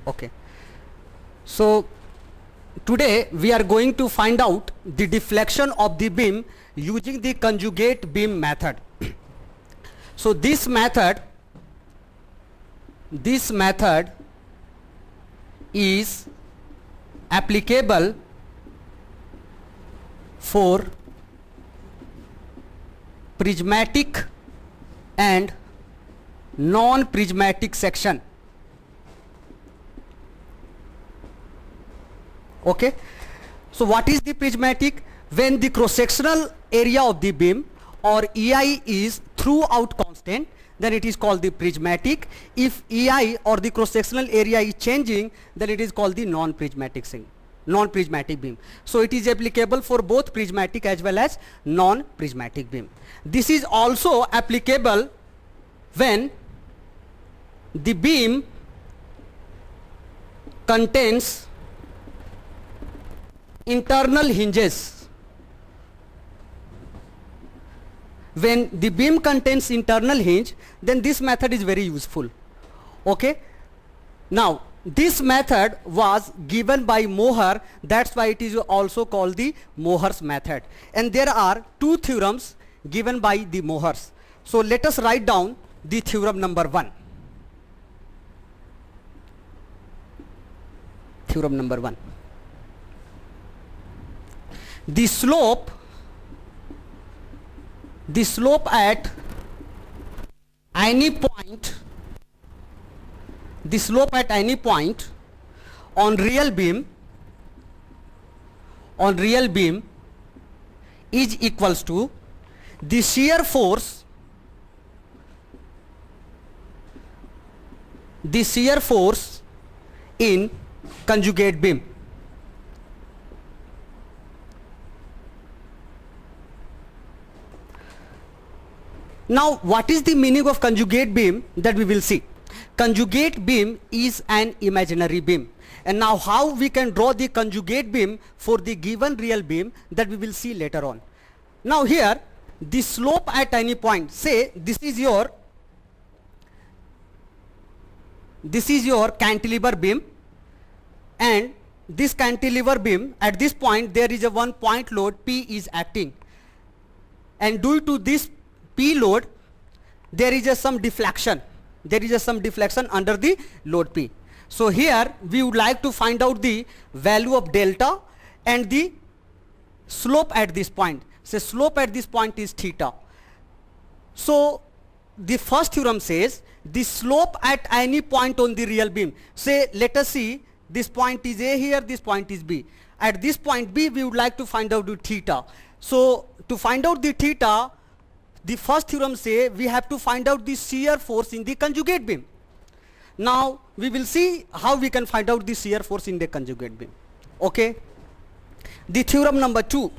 Okay. So today we are going to find out the deflection of the beam using the conjugate beam method. So this method is applicable for prismatic and non-prismatic section. Okay. So what is the prismatic? When the cross-sectional area of the beam or EI is throughout constant, then it is called the prismatic. If EI or the cross-sectional area is changing, then it is called the non-prismatic beam. So it is applicable for both prismatic as well as non-prismatic beam. This is also applicable when the beam contains internal hinges. When the beam contains internal hinge, then this method is very useful. Okay. Now this method was given by Mohr, that's why it is also called the Mohr's method. And there are two theorems given by the Mohrs. So let us write down the theorem number 1. Theorem number 1. The slope at any point, on real beam is equals to the shear force in conjugate beam. Now what is the meaning of conjugate beam, that we will see. Conjugate beam is an imaginary beam, and now how we can draw the conjugate beam for the given real beam, that we will see later on. Now here the slope at any point, say this is your cantilever beam, and this cantilever beam, at this point there is a 1 point load P is acting, and due to this P load there is some deflection under the load P. So here we would like to find out the value of delta and the slope at this point. So slope at this point is theta. So the first theorem says the slope at any point on the real beam, say let us see, this point is A here, this point is B. At this point B we would like to find out the theta. So to find out the theta, the first theorem say we have to find out the shear force in the conjugate beam. Now we will see how we can find out the shear force in the conjugate beam. Okay. The theorem number 2.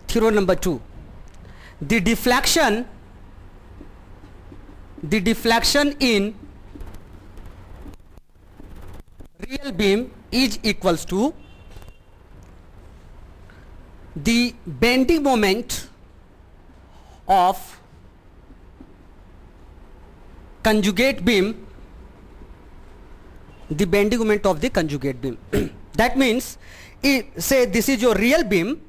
Theorem number 2. The deflection in real beam is equals to the bending moment of conjugate beam, that means say this is your real beam,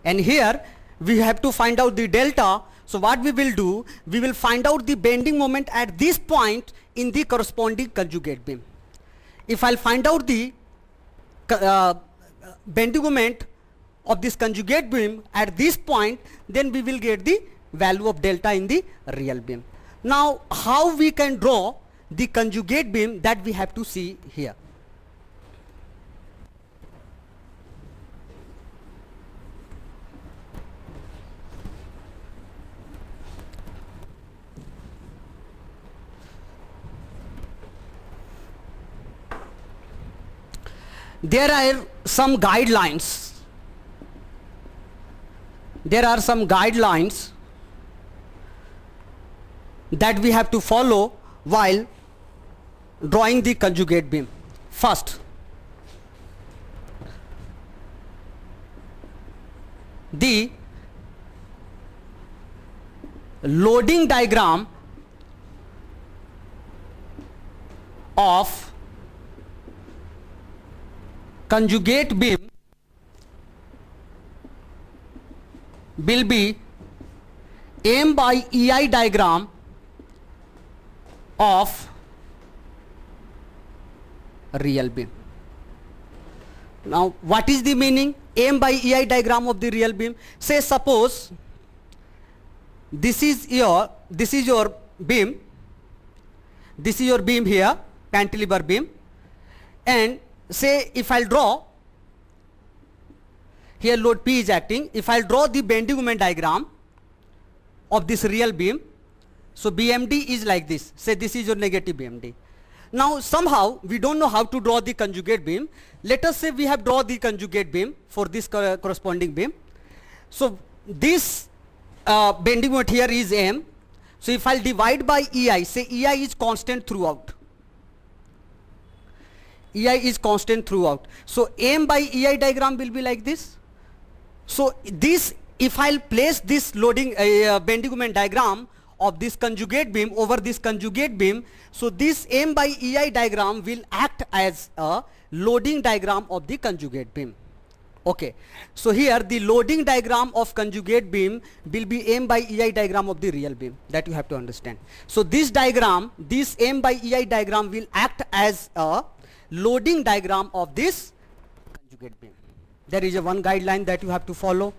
and here we have to find out the delta. So what we will do, we will find out the bending moment at this point in the corresponding conjugate beam. If I'll find out the bending moment of this conjugate beam at this point, then we will get the value of delta in the real beam. Now how we can draw the conjugate beam, that we have to see here. There are some guidelines. That we have to follow while drawing the conjugate beam. First, the loading diagram of conjugate beam will be M by EI diagram of real beam. Now what is the meaning M by EI diagram of the real beam? Say suppose this is your beam, this is your beam here, cantilever beam, and say if I'll draw here, load P is acting. If I'll draw the bending moment diagram of this real beam, so BMD is like this. Say this is your negative BMD. Now somehow we don't know how to draw the conjugate beam. Let us say we have drawn the conjugate beam for this corresponding beam. So this bending moment here is M. So if I'll divide by EI, say EI is constant throughout. EI is constant throughout. So M by EI diagram will be like this. So this, if I'll place this loading bending moment diagram of this conjugate beam over this conjugate beam, so this M by EI diagram will act as a loading diagram of the conjugate beam. Okay, so here the loading diagram of conjugate beam will be M by EI diagram of the real beam, that you have to understand. So this diagram, this M by EI diagram will act as a loading diagram of this conjugate beam. There is a one guideline that you have to follow.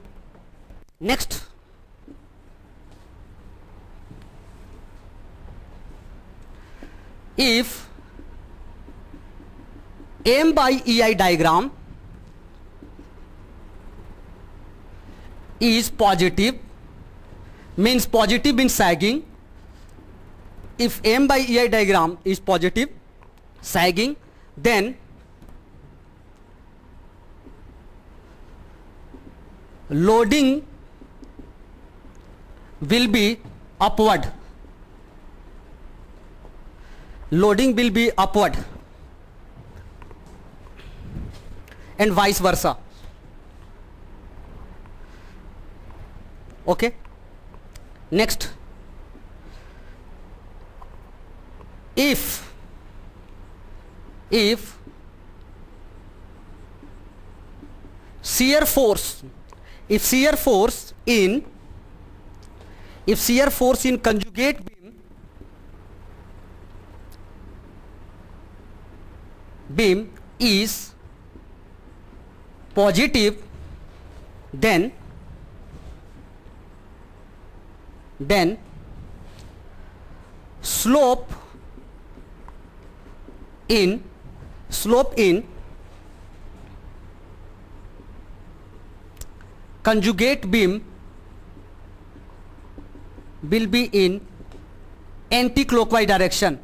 Next, if M by EI diagram is positive, means positive means sagging. If M by EI diagram is positive, sagging, then loading will be upward. Loading will be upward and vice versa. Okay. Next, if shear force in conjugate beam is positive, then slope in conjugate beam will be in anti-clockwise direction,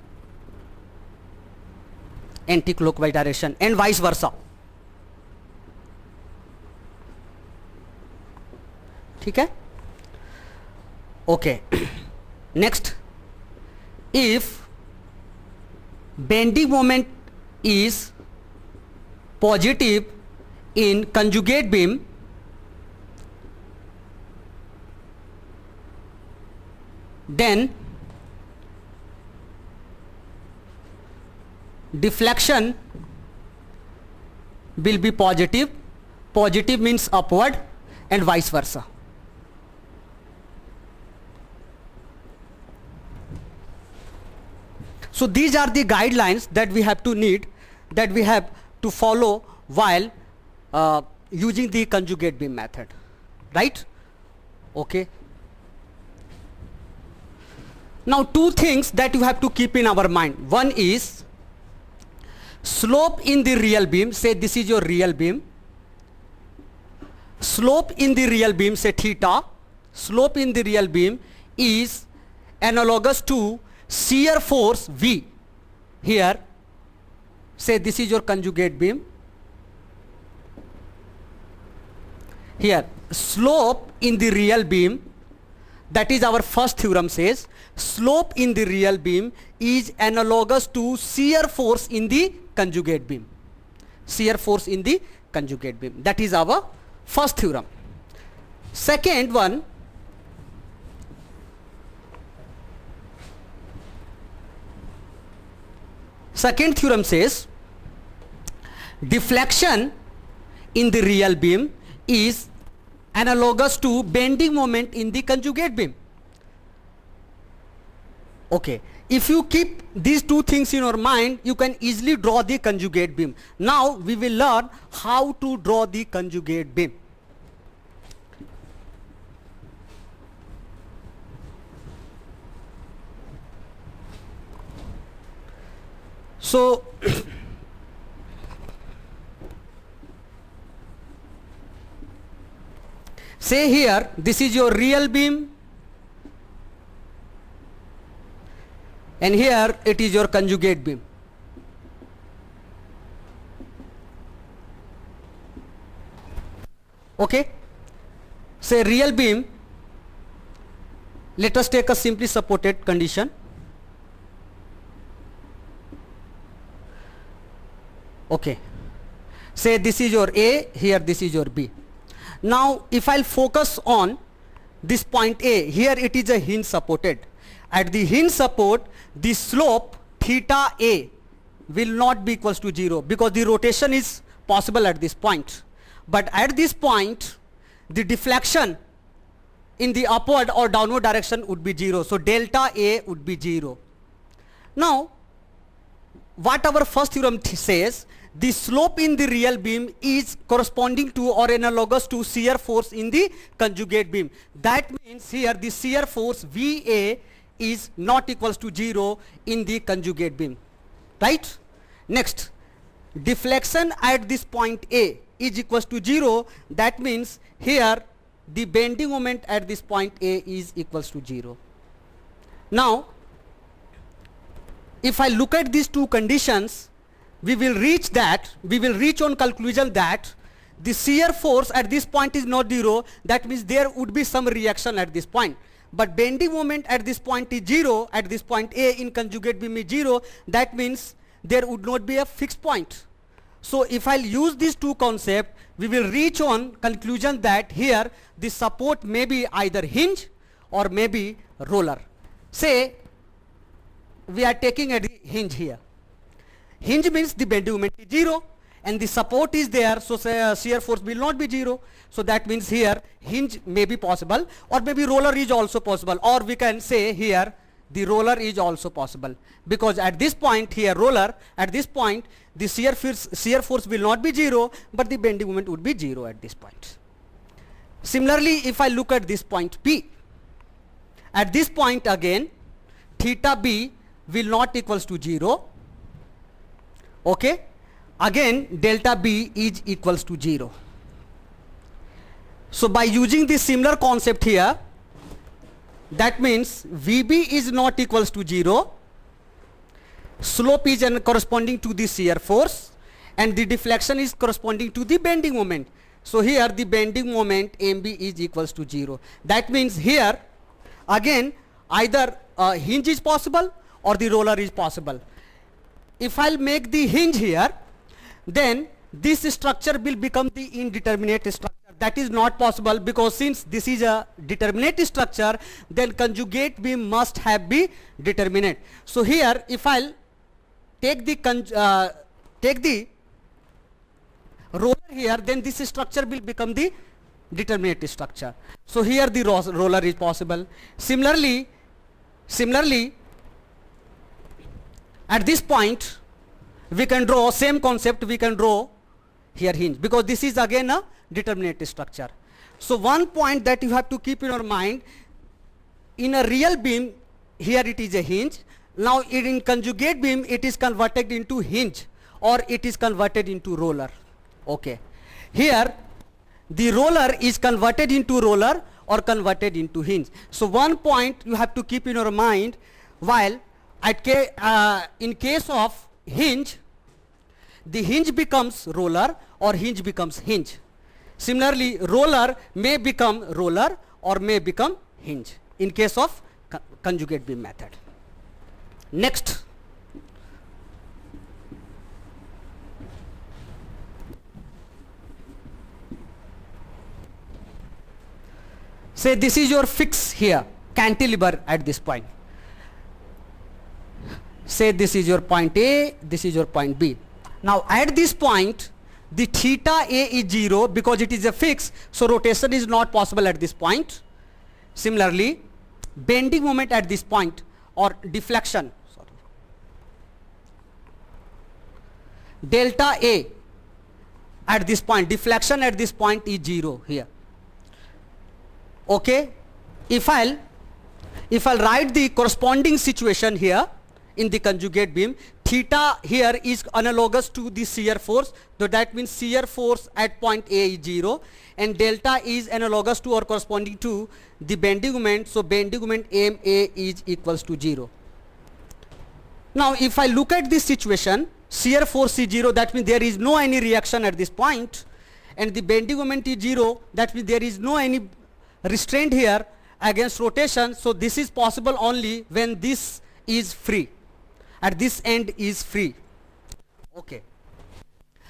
and vice versa. ठीक है? Okay. Next, if bending moment is positive in conjugate beam, then deflection will be positive. Positive means upward and vice versa. So these are the guidelines that we have to follow while using the conjugate beam method, right? Okay. Now two things that you have to keep in our mind. One is slope in the real beam. Say this is your real beam. Slope in the real beam, say theta. Slope in the real beam is analogous to shear force V. Here, say this is your conjugate beam. Here, slope in the real beam, that is our first theorem says, slope in the real beam is analogous to shear force in the conjugate beam. Shear force in the conjugate beam. That is our first theorem. Second one, second theorem says deflection in the real beam is analogous to bending moment in the conjugate beam. Okay, if you keep these two things in your mind, you can easily draw the conjugate beam. Now we will learn how to draw the conjugate beam. So say here this is your real beam and here it is your conjugate beam. Okay, say real beam, let us take a simply supported condition. Okay, say this is your A, here this is your B. Now if I'll focus on this point A, here it is a hinge supported. At the hinge support, the slope theta A will not be equals to 0 because the rotation is possible at this point. But at this point, the deflection in the upward or downward direction would be 0. So delta A would be 0. Now, what our first theorem says, the slope in the real beam is corresponding to or analogous to shear force in the conjugate beam. That means here the shear force VA is not equals to 0 in the conjugate beam, right? Next, deflection at this point A is equals to 0. That means here the bending moment at this point A is equals to 0. Now, if I look at these two conditions, we will reach on conclusion that the shear force at this point is not 0. That means there would be some reaction at this point. But bending moment at this point is 0, at this point A in conjugate beam is 0. That means there would not be a fixed point. So if I'll use these two concepts, we will reach on conclusion that here the support may be either hinge or maybe roller. Say we are taking a hinge here. Hinge means the bending moment is 0 and the support is there, so say, shear force will not be 0. So that means here hinge may be possible or maybe roller is also possible, or we can say here the roller is also possible, because at this point here roller, at this point the shear force will not be 0 but the bending moment would be 0 at this point. Similarly, if I look at this point P, at this point again theta B will not equals to 0. Okay, again delta B is equals to 0. So by using this similar concept here, that means VB is not equals to 0, slope is corresponding to the shear force and the deflection is corresponding to the bending moment. So here the bending moment MB is equals to 0. That means here again either hinge is possible or the roller is possible. If I'll make the hinge here, then this structure will become the indeterminate structure. That is not possible because since this is a determinate structure, then conjugate beam must have be determinate. So here if I'll take the roller here, then this structure will become the determinate structure. So here the roller is possible. Similarly, at this point we can draw same concept, we can draw here hinge because this is again a determinate structure. So one point that you have to keep in your mind, in a real beam here it is a hinge. Now in conjugate beam it is converted into hinge or it is converted into roller. Okay, here the roller is converted into roller or converted into hinge. So one point you have to keep in your mind, while in case of hinge, the hinge becomes roller or hinge becomes hinge. Similarly, roller may become roller or may become hinge in case of conjugate beam method. Next, Say this is your fix here, cantilever at this point. Say this is your point A, this is your point B. Now at this point, the theta A is 0 because it is a fix, so rotation is not possible at this point. Similarly, bending moment at this point or deflection, delta A at this point, deflection at this point is 0 here. Okay, if I'll write the corresponding situation here in the conjugate beam, theta here is analogous to the shear force, so that means shear force at point A is 0, and delta is analogous to or corresponding to the bending moment, so bending moment MA is equals to 0. Now if I look at this situation, shear force is 0, that means there is no any reaction at this point, and the bending moment is 0, that means there is no any restraint here against rotation, so this is possible only when this is free, at this end is free. Okay.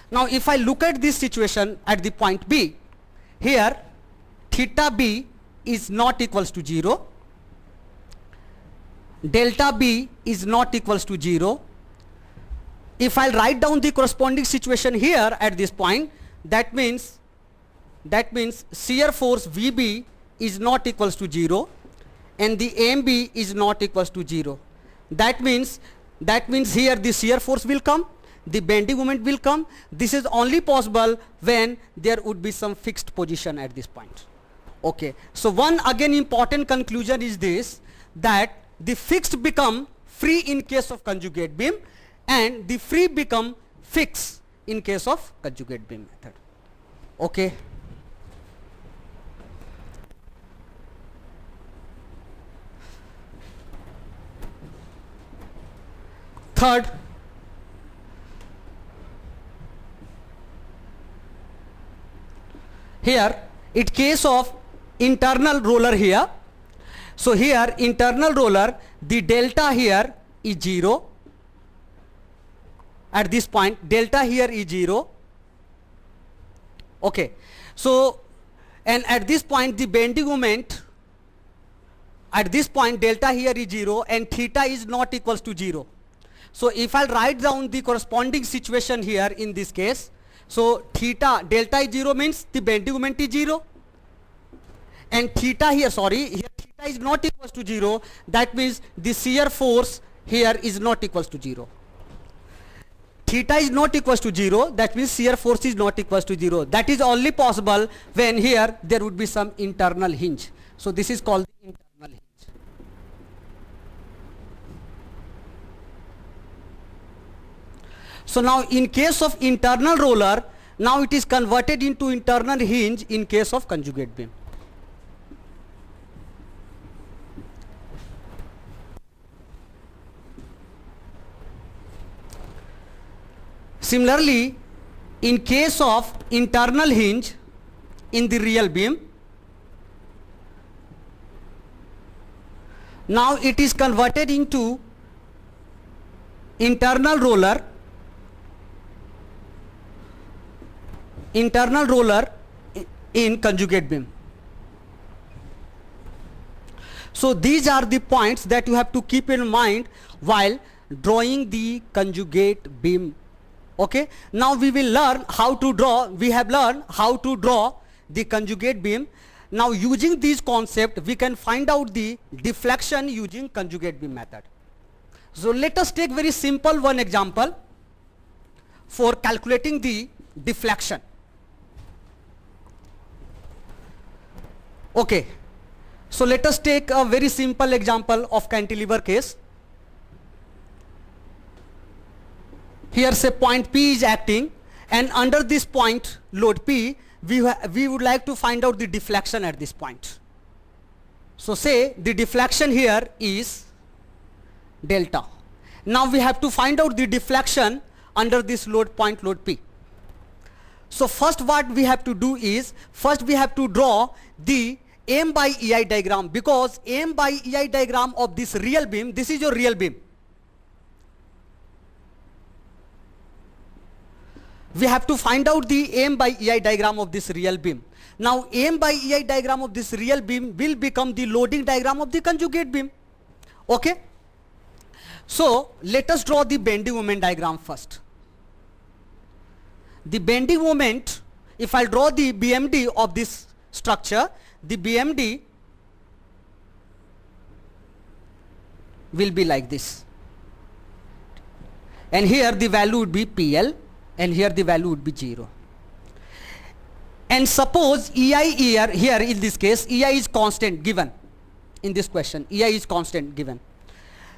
Now if I look at this situation at the point B, here theta B is not equals to 0, delta B is not equals to 0. If I write down the corresponding situation here at this point, that means shear force VB is not equals to 0 and the MB is not equals to 0. That means here the shear force will come, the bending moment will come. This is only possible when there would be some fixed position at this point. Okay, so one again important conclusion is this, that the fixed become free in case of conjugate beam and the free become fixed in case of conjugate beam method. Okay. Third, here in case of internal roller here, so here internal roller, the delta here is 0 at this point, delta here is 0. Okay, so and at this point the bending moment, at this point delta here is 0 and theta is not equals to 0. So if I write down the corresponding situation here in this case, so theta, delta is 0 means the bending moment is 0, and theta here, here theta is not equals to 0, that means the shear force here is not equals to 0. Theta is not equals to 0, that means shear force is not equals to 0. That is only possible when here there would be some internal hinge. So this is called the internal hinge. So now in case of internal roller, now it is converted into internal hinge in case of conjugate beam. Similarly, in case of internal hinge in the real beam, now it is converted into internal roller in conjugate beam. So these are the points that you have to keep in mind while drawing the conjugate beam. Okay, now we will learn how to draw. We have learned how to draw the conjugate beam. Now using these concepts, we can find out the deflection using conjugate beam method. So let us take very simple one example for calculating the deflection. Okay, so let us take a very simple example of cantilever case. Here say point P is acting, and under this point load P, we would like to find out the deflection at this point. So say the deflection here is delta. Now we have to find out the deflection under this load point load P. So first what we have to do is, first we have to draw the M by EI diagram, because M by EI diagram of this real beam, this is your real beam. we have to find out the AM by EI diagram of this real beam. Now AM by EI diagram of this real beam will become the loading diagram of the conjugate beam. Okay. So let us draw the bending moment diagram first. The bending moment, if I draw the BMD of this structure, the BMD will be like this. And here the value would be PL, and here the value would be 0. And suppose EI here in this case, EI is constant given in this question. EI is constant given.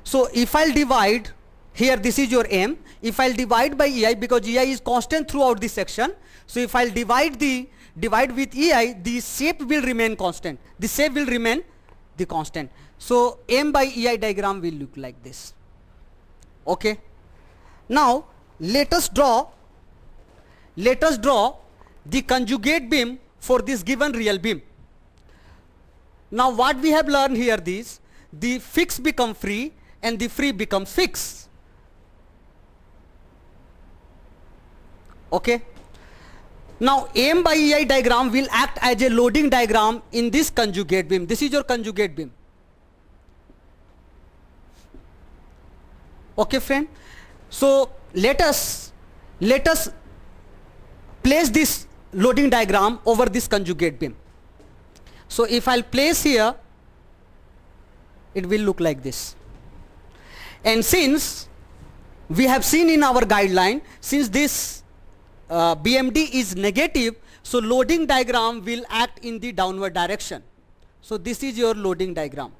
So if I'll divide here, this is your M. If I'll divide by EI, because EI is constant throughout this section, so if I'll divide with EI, the shape will remain constant. The shape will remain the constant. So M by EI diagram will look like this. Okay. Now let us draw the conjugate beam for this given real beam. Now what we have learned here is the fixed become free and the free become fixed. Okay. Now AM by EI diagram will act as a loading diagram in this conjugate beam. This is your conjugate beam. Okay friend. So let us place this loading diagram over this conjugate beam. So if I'll place here, it will look like this. And since we have seen in our guideline, since this BMD is negative, so loading diagram will act in the downward direction. So this is your loading diagram.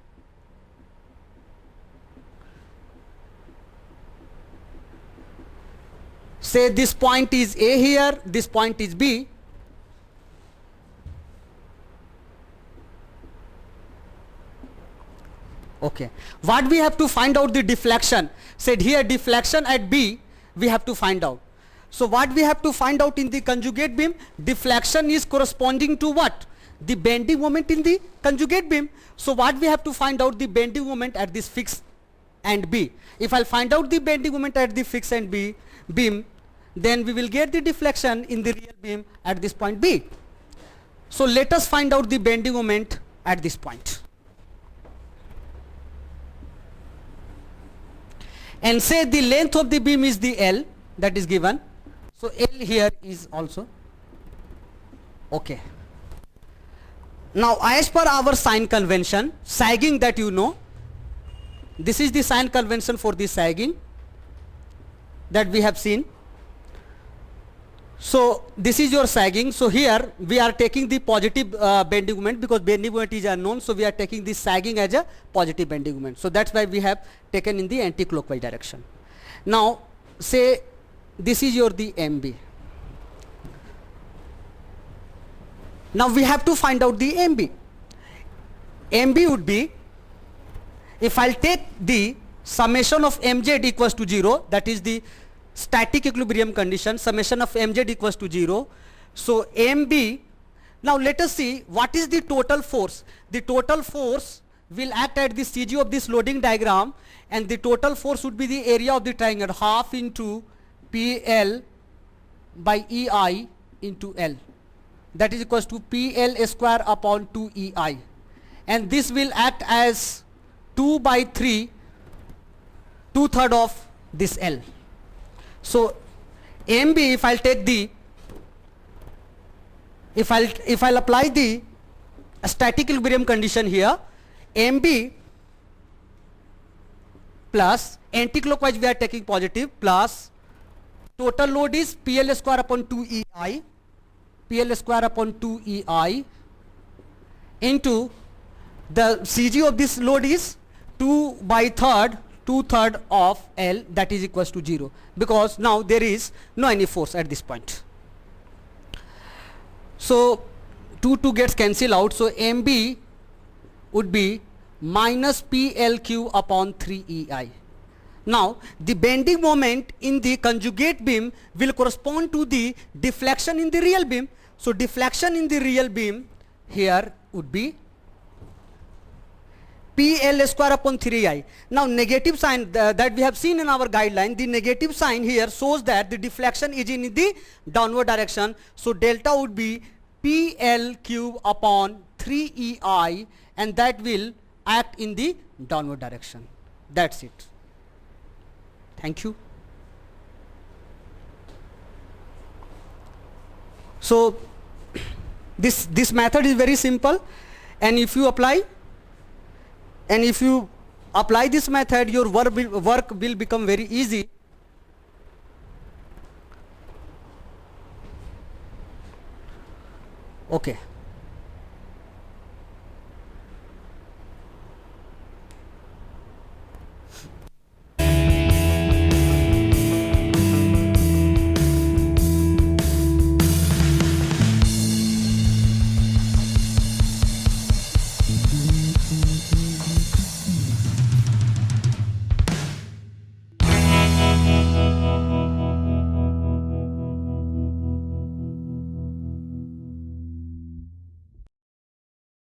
Say this point is A here, this point is B. Okay. What we have to find out the deflection. Said here deflection at B we have to find out. So what we have to find out in the conjugate beam, deflection is corresponding to what? The bending moment in the conjugate beam. So what we have to find out the bending moment at this fixed and B. If I'll find out the bending moment at the fixed and B beam, then we will get the deflection in the real beam at this point B. So let us find out the bending moment at this point. And say the length of the beam is the L, that is given. So L here is also okay. Now as per our sign convention, sagging that you know, this is the sign convention for the sagging that we have seen. So this is your sagging. So here we are taking the positive bending moment, because bending moment is unknown. So we are taking this sagging as a positive bending moment. So that's why we have taken in the anti-clockwise direction. Now say this is your the MB. Now we have to find out the MB. MB would be, if I'll take the summation of MZ equals to 0, that is the static equilibrium condition, summation of MZ equals to 0. So MB, now let us see what is the total force. The total force will act at the CG of this loading diagram, and the total force would be the area of the triangle, half into PL by EI into L. That is equals to PL square upon 2 EI. And this will act as 2 by 3, 2/3 of this L. So MB, if I'll take the, if I'll apply the static equilibrium condition here, MB plus anti-clockwise we are taking positive, plus total load is PL square upon 2 EI, PL square upon 2 EI into the CG of this load is 2 by 2/3 of L, that is equals to 0, because now there is no any force at this point. So 2 gets cancelled out. So MB would be minus PLQ upon 3 EI. Now the bending moment in the conjugate beam will correspond to the deflection in the real beam. So deflection in the real beam here would be PL square upon 3I. Now negative sign that we have seen in our guideline, the negative sign here shows that the deflection is in the downward direction. So delta would be PL cube upon 3EI, and that will act in the downward direction. That's it. Thank you. So this method is very simple, and if you apply this method, your work will become very easy. Okay.